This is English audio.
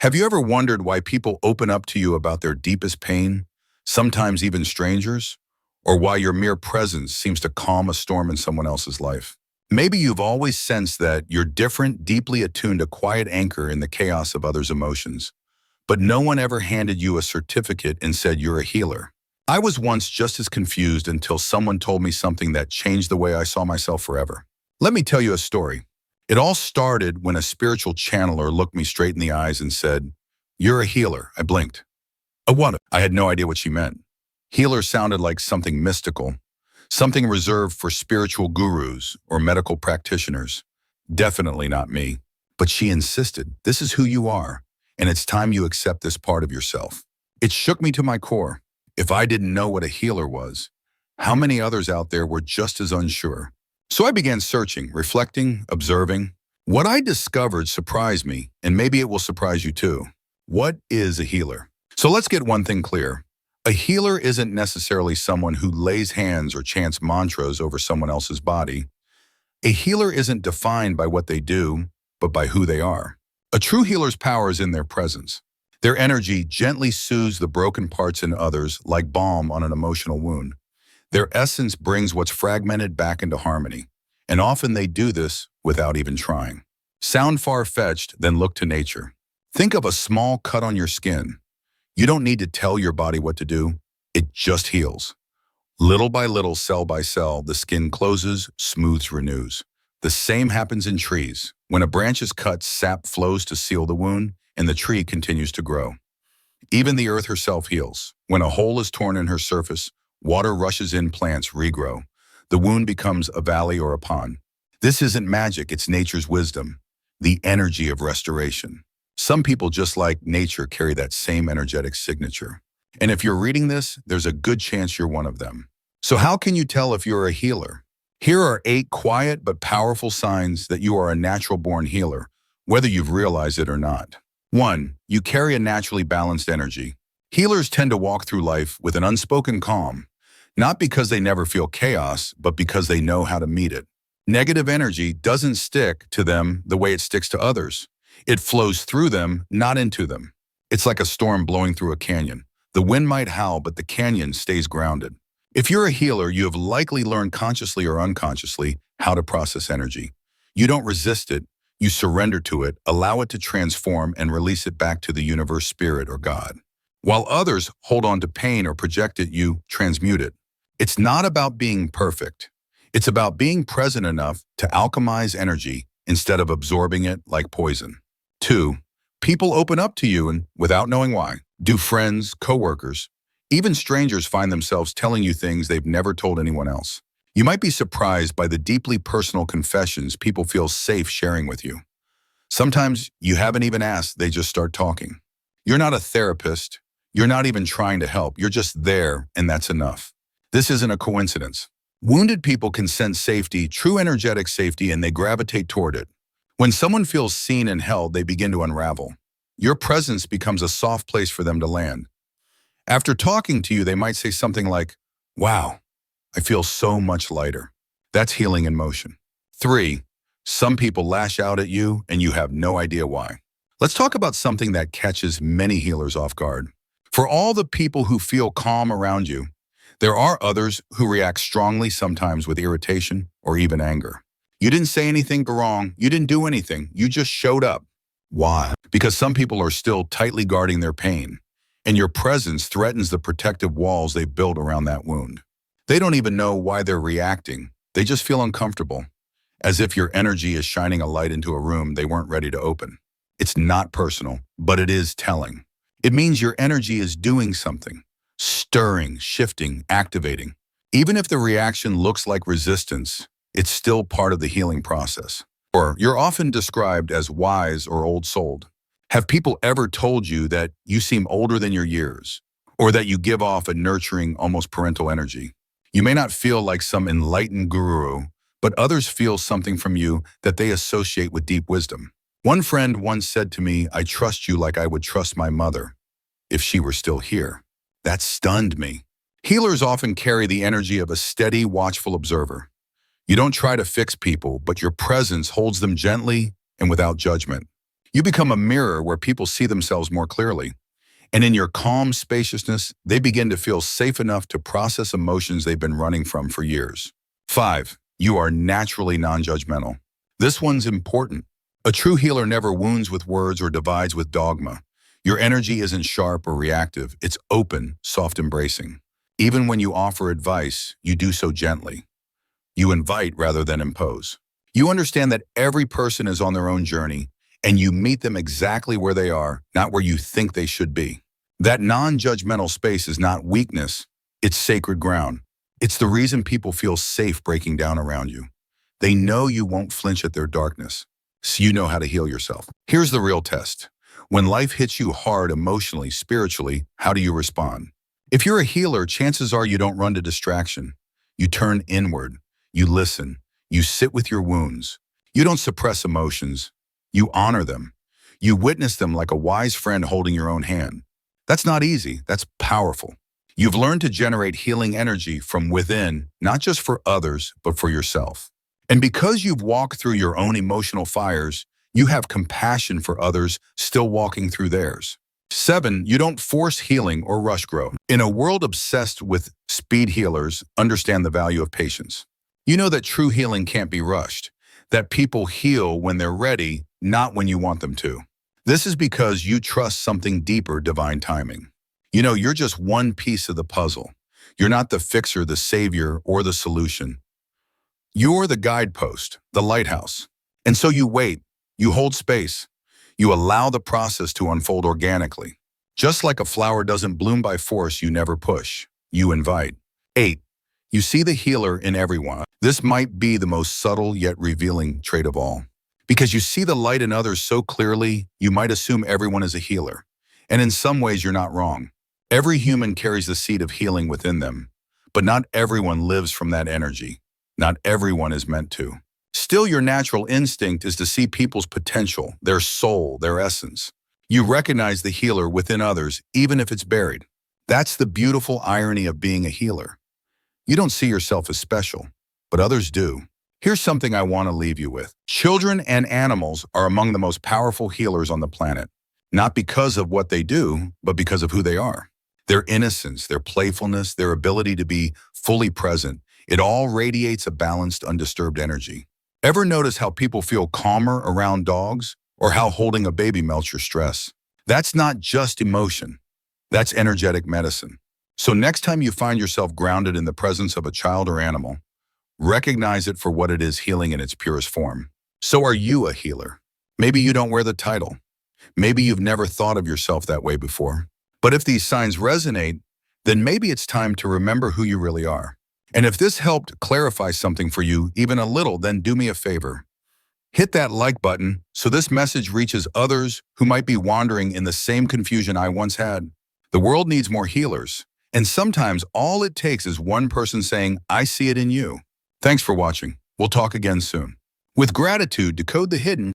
Have you ever wondered why people open up to you about their deepest pain, sometimes even strangers? Or why your mere presence seems to calm a storm in someone else's life? Maybe you've always sensed that you're different, deeply attuned, a quiet anchor in the chaos of others' emotions. But no one ever handed you a certificate and said you're a healer. I was once just as confused until someone told me something that changed the way I saw myself forever. Let me tell you a story. It all started when a spiritual channeler looked me straight in the eyes and said, "You're a healer." I blinked. A what? I had no idea what she meant. Healer sounded like something mystical, something reserved for spiritual gurus or medical practitioners. Definitely not me. But she insisted, "This is who you are, and it's time you accept this part of yourself." It shook me to my core. If I didn't know what a healer was, how many others out there were just as unsure? So I began searching, reflecting, observing. What I discovered surprised me, and maybe it will surprise you too. What is a healer? So let's get one thing clear. A healer isn't necessarily someone who lays hands or chants mantras over someone else's body. A healer isn't defined by what they do, but by who they are. A true healer's power is in their presence. Their energy gently soothes the broken parts in others like balm on an emotional wound. Their essence brings what's fragmented back into harmony, and often they do this without even trying. Sound far-fetched, then look to nature. Think of a small cut on your skin. You don't need to tell your body what to do. It just heals. Little by little, cell by cell, the skin closes, smooths, renews. The same happens in trees. When a branch is cut, sap flows to seal the wound, and the tree continues to grow. Even the earth herself heals. When a hole is torn in her surface, water rushes in, plants regrow. The wound becomes a valley or a pond. This isn't magic, it's nature's wisdom, the energy of restoration. Some people, just like nature, carry that same energetic signature. And if you're reading this, there's a good chance you're one of them. So how can you tell if you're a healer? Here are 8 quiet but powerful signs that you are a natural-born healer, whether you've realized it or not. 1. You carry a naturally balanced energy. Healers tend to walk through life with an unspoken calm, not because they never feel chaos, but because they know how to meet it. Negative energy doesn't stick to them the way it sticks to others. It flows through them, not into them. It's like a storm blowing through a canyon. The wind might howl, but the canyon stays grounded. If you're a healer, you have likely learned consciously or unconsciously how to process energy. You don't resist it, you surrender to it, allow it to transform, and release it back to the universe, spirit, or God. While others hold on to pain or project it, you transmute it. It's not about being perfect. It's about being present enough to alchemize energy instead of absorbing it like poison. 2. People open up to you and without knowing why. Do friends, coworkers, even strangers find themselves telling you things they've never told anyone else. You might be surprised by the deeply personal confessions people feel safe sharing with you. Sometimes you haven't even asked, they just start talking. You're not a therapist. You're not even trying to help. You're just there, and that's enough. This isn't a coincidence. Wounded people can sense safety, true energetic safety, and they gravitate toward it. When someone feels seen and held, they begin to unravel. Your presence becomes a soft place for them to land. After talking to you, they might say something like, "Wow, I feel so much lighter." That's healing in motion. 3. Some people lash out at you and you have no idea why. Let's talk about something that catches many healers off guard. For all the people who feel calm around you, there are others who react strongly, sometimes with irritation or even anger. You didn't say anything wrong. You didn't do anything. You just showed up. Why? Because some people are still tightly guarding their pain, and your presence threatens the protective walls they've built around that wound. They don't even know why they're reacting. They just feel uncomfortable, as if your energy is shining a light into a room they weren't ready to open. It's not personal, but it is telling. It means your energy is doing something, stirring, shifting, activating. Even if the reaction looks like resistance, it's still part of the healing process. Or you're often described as wise or old-souled. Have people ever told you that you seem older than your years, or that you give off a nurturing, almost parental energy? You may not feel like some enlightened guru, but others feel something from you that they associate with deep wisdom. One friend once said to me, "I trust you like I would trust my mother if she were still here." That stunned me. Healers often carry the energy of a steady, watchful observer. You don't try to fix people, but your presence holds them gently and without judgment. You become a mirror where people see themselves more clearly. And in your calm spaciousness, they begin to feel safe enough to process emotions they've been running from for years. 5. You are naturally non-judgmental. This one's important. A true healer never wounds with words or divides with dogma. Your energy isn't sharp or reactive. It's open, soft embracing. Even when you offer advice, you do so gently. You invite rather than impose. You understand that every person is on their own journey, and you meet them exactly where they are, not where you think they should be. That non-judgmental space is not weakness, it's sacred ground. It's the reason people feel safe breaking down around you. They know you won't flinch at their darkness, so you know how to heal yourself. Here's the real test. When life hits you hard emotionally, spiritually, how do you respond? If you're a healer, chances are you don't run to distraction. You turn inward. You listen. You sit with your wounds. You don't suppress emotions. You honor them. You witness them like a wise friend holding your own hand. That's not easy. That's powerful. You've learned to generate healing energy from within, not just for others, but for yourself. And because you've walked through your own emotional fires, you have compassion for others still walking through theirs. 7. You don't force healing or rush growth. In a world obsessed with speed, healers understand the value of patience. You know that true healing can't be rushed, that people heal when they're ready, not when you want them to. This is because you trust something deeper, divine timing. You know, you're just one piece of the puzzle. You're not the fixer, the savior, or the solution. You're the guidepost, the lighthouse. And so you wait, you hold space, you allow the process to unfold organically. Just like a flower doesn't bloom by force, you never push, you invite. 8. You see the healer in everyone. This might be the most subtle yet revealing trait of all. Because you see the light in others so clearly, you might assume everyone is a healer. And in some ways, you're not wrong. Every human carries the seed of healing within them, but not everyone lives from that energy. Not everyone is meant to. Still, your natural instinct is to see people's potential, their soul, their essence. You recognize the healer within others, even if it's buried. That's the beautiful irony of being a healer. You don't see yourself as special, but others do. Here's something I want to leave you with. Children and animals are among the most powerful healers on the planet, not because of what they do, but because of who they are. Their innocence, their playfulness, their ability to be fully present, it all radiates a balanced, undisturbed energy. Ever notice how people feel calmer around dogs, or how holding a baby melts your stress? That's not just emotion. That's energetic medicine. So next time you find yourself grounded in the presence of a child or animal, recognize it for what it is, healing in its purest form. So are you a healer? Maybe you don't wear the title. Maybe you've never thought of yourself that way before. But if these signs resonate, then maybe it's time to remember who you really are. And if this helped clarify something for you, even a little, then do me a favor. Hit that like button so this message reaches others who might be wandering in the same confusion I once had. The world needs more healers. And sometimes all it takes is one person saying, "I see it in you." Thanks for watching. We'll talk again soon. With gratitude, Decode the Hidden